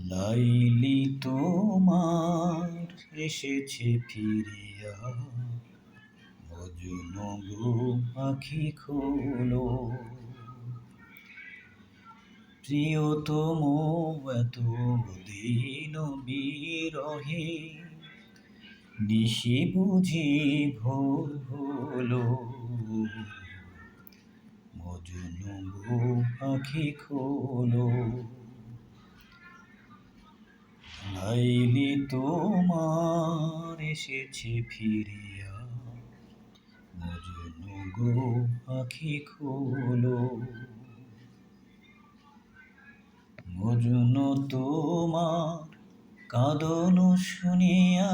লাইলি তোমার এসেছে ফিরিয়া, মজনু গো আঁখি খোলো। প্রিয়তম এত দিন বিরহে, নিশি বুঝি ভোর হলো। মজনু গো আঁখি খোলো। লাইলি তোমার এসেছে ফিরিয়া, মজনু গো আঁখি খোলো। মজনু তোমার কাঁদন শুনিয়া,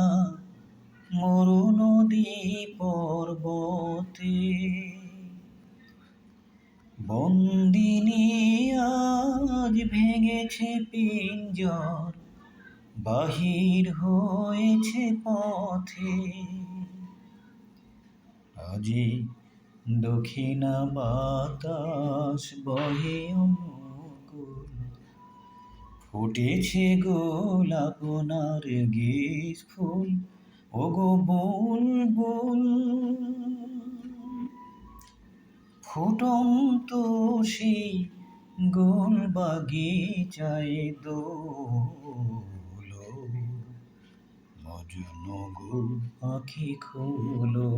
মরু নদী পর্বতে। বন্দিনী আজ ভেঙেছে পিঞ্জর, বাহির হয়েছে পথে। আজি দক্ষিণা বাতাস বহে অনুকূল, ফুটেছে গোলাপ নার্গিস ফুল। ওগো বুলবুল, ফুটন্ত সেই গোল বাগিচায় দোলো। মজনু গো আঁখি খোলো।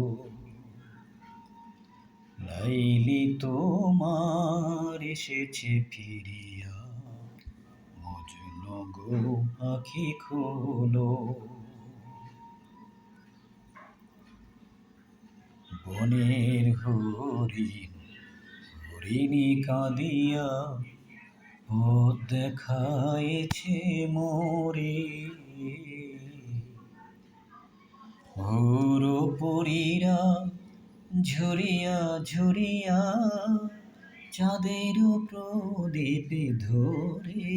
লাইলি তোমার এসেছে ফিরিয়া, মজনু গো আঁখি খোলো। বনের হরিণ হরিণী কাঁদিয়া, পথ দেখাইছে মোরে। ভোর পরীরা ঝরিয়া ঝরিয়া, চাঁদের প্রদীপ ধরে।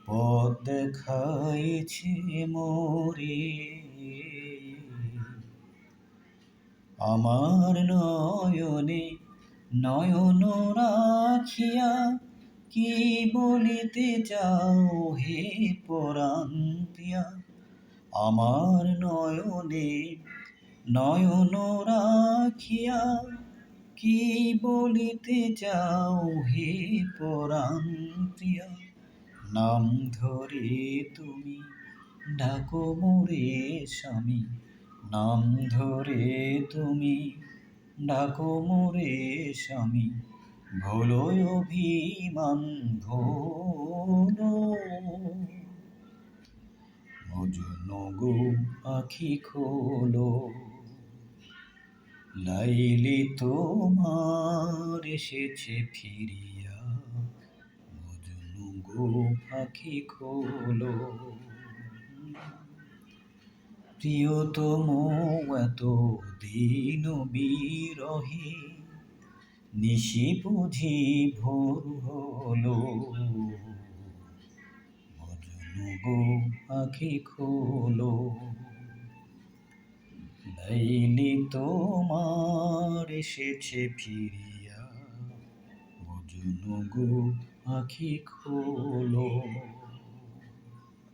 পথ দেখাইছে মোরে। আমার নয়নে নয়ন রাখিয়া, কি বলিতে চাও হে পরাণ দিয়া। আমার নয়নে নয়ন রাখিয়া, কি বলিতে চাও হে পরাণ প্রিয়া। নাম ধরে তুমি ডাকো মোরে স্বামী, নাম ধরে তুমি ডাকো মোরে স্বামী। ভোলো অভিমান ভোলো। মজনু গো আঁখি খোলো। লাইলি তোমার এসেছে ফিরিয়া, মজনু গো আঁখি খোলো। প্রিয়তম এত দিন বিরহে, নিশি বুঝি ভোর হলো। মজনু গো আঁখি খোলো। লাইলি তোমার এসেছে ফিরিয়া, মজনু গো আঁখি খোলো।